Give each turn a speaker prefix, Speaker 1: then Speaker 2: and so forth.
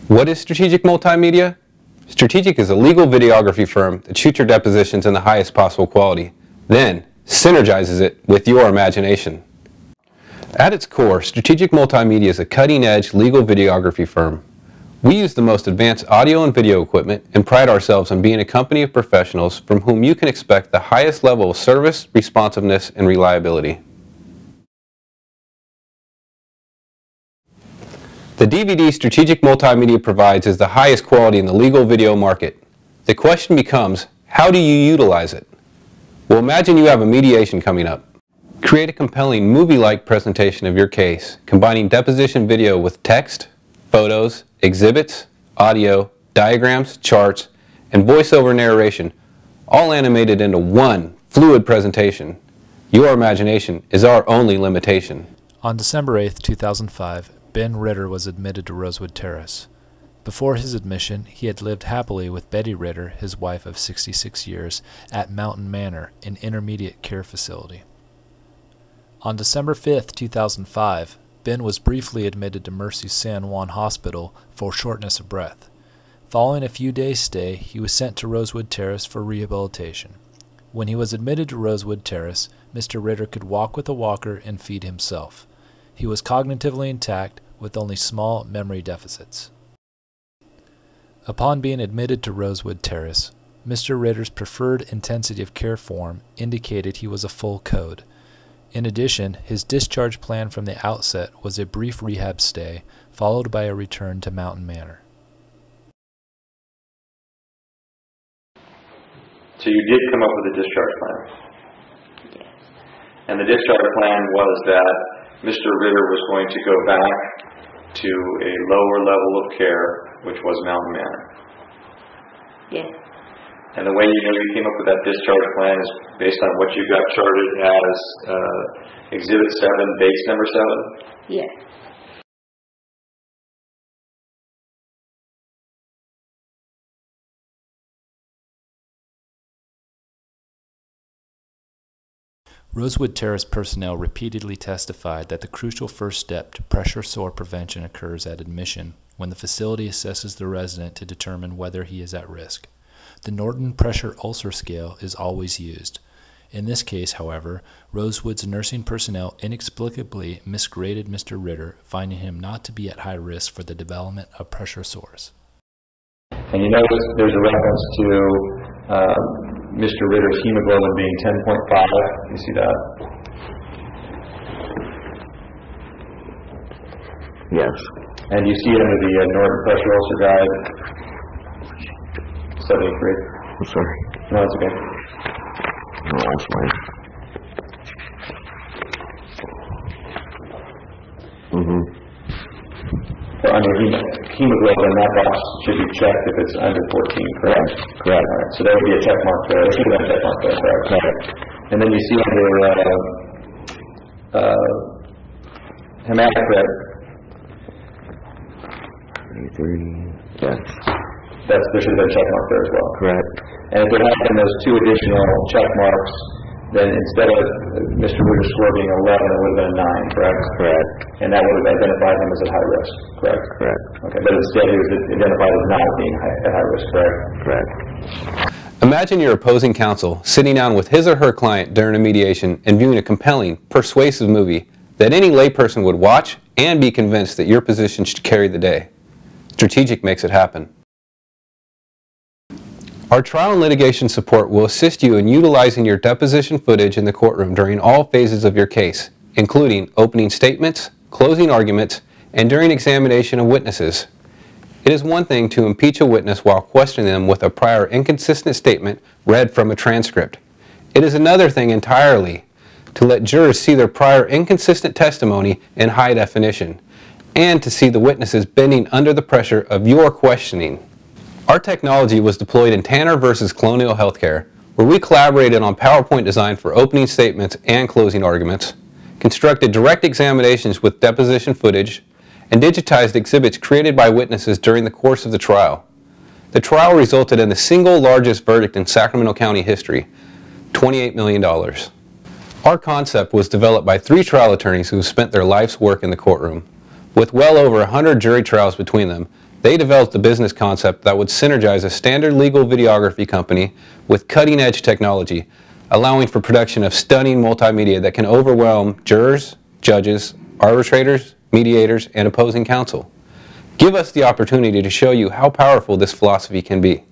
Speaker 1: What is Strategic Multimedia? Strategic is a legal videography firm that shoots your depositions in the highest possible quality, then synergizes it with your imagination. At its core, Strategic Multimedia is a cutting-edge legal videography firm. We use the most advanced audio and video equipment and pride ourselves on being a company of professionals from whom you can expect the highest level of service, responsiveness, and reliability. The DVD Strategic Multimedia provides is the highest quality in the legal video market. The question becomes, how do you utilize it? Well, imagine you have a mediation coming up. Create a compelling movie-like presentation of your case, combining deposition video with text, photos, exhibits, audio, diagrams, charts, and voiceover narration, all animated into one fluid presentation. Your imagination is our only limitation.
Speaker 2: On December 8, 2005, Ben Ritter was admitted to Rosewood Terrace. Before his admission, he had lived happily with Betty Ritter, his wife of 66 years, at Mountain Manor, an intermediate care facility. On December 5, 2005, Ben was briefly admitted to Mercy's San Juan Hospital for shortness of breath. Following a few days' stay, he was sent to Rosewood Terrace for rehabilitation. When he was admitted to Rosewood Terrace, Mr. Ritter could walk with a walker and feed himself. He was cognitively intact with only small memory deficits. Upon being admitted to Rosewood Terrace, Mr. Ritter's preferred intensity of care form indicated he was a full code. In addition, his discharge plan from the outset was a brief rehab stay, followed by a return to Mountain Manor.
Speaker 3: So you did come up with a discharge plan? Yes. And the discharge plan was that Mr. Ritter was going to go back to a lower level of care, which was Mountain Manor.
Speaker 4: Yes.
Speaker 3: And the way you know you came up with that discharge plan is based on what you got charted as Exhibit 7, base number 7?
Speaker 4: Yes.
Speaker 2: Rosewood Terrace personnel repeatedly testified that the crucial first step to pressure sore prevention occurs at admission, when the facility assesses the resident to determine whether he is at risk. The Norton Pressure Ulcer Scale is always used. In this case, however, Rosewood's nursing personnel inexplicably misgraded Mr. Ritter, finding him not to be at high risk for the development of pressure sores.
Speaker 3: And you notice there's a reference to Mr. Ritter's hemoglobin being 10.5. You see that?
Speaker 5: Yes.
Speaker 3: And you see it under the Norton Pressure Ulcer Guide 73.
Speaker 5: I'm sorry.
Speaker 3: No, it's okay.
Speaker 5: No, that's fine.
Speaker 3: So under hemoglobin, that box should be checked if it's under 14, correct?
Speaker 5: Correct.
Speaker 3: All right, so there would be a check mark there. There should have been a check mark there, correct?
Speaker 5: Correct.
Speaker 3: And then you see under hematocrit,
Speaker 5: 33. Yes.
Speaker 3: there should have been a check mark there as well.
Speaker 5: Correct.
Speaker 3: And if there had been those two additional check marks, then instead of Mr. Ritter's score being 11, it would have been a 9, correct?
Speaker 5: Correct.
Speaker 3: And that would have identified him as at high risk, correct?
Speaker 5: Correct.
Speaker 3: Okay, but instead he was identified as not being at high risk, correct?
Speaker 5: Correct.
Speaker 1: Imagine your opposing counsel sitting down with his or her client during a mediation and viewing a compelling, persuasive movie that any layperson would watch and be convinced that your position should carry the day. Strategic makes it happen. Our trial and litigation support will assist you in utilizing your deposition footage in the courtroom during all phases of your case, including opening statements, closing arguments, and during examination of witnesses. It is one thing to impeach a witness while questioning them with a prior inconsistent statement read from a transcript. It is another thing entirely to let jurors see their prior inconsistent testimony in high definition, and to see the witnesses bending under the pressure of your questioning. Our technology was deployed in Tanner versus Colonial Healthcare, where we collaborated on PowerPoint design for opening statements and closing arguments, constructed direct examinations with deposition footage, and digitized exhibits created by witnesses during the course of the trial. The trial resulted in the single largest verdict in Sacramento County history, $28 million. Our concept was developed by 3 trial attorneys who spent their life's work in the courtroom. With well over 100 jury trials between them, They developed a business concept that would synergize a standard legal videography company with cutting-edge technology, allowing for production of stunning multimedia that can overwhelm jurors, judges, arbitrators, mediators, and opposing counsel. Give us the opportunity to show you how powerful this philosophy can be.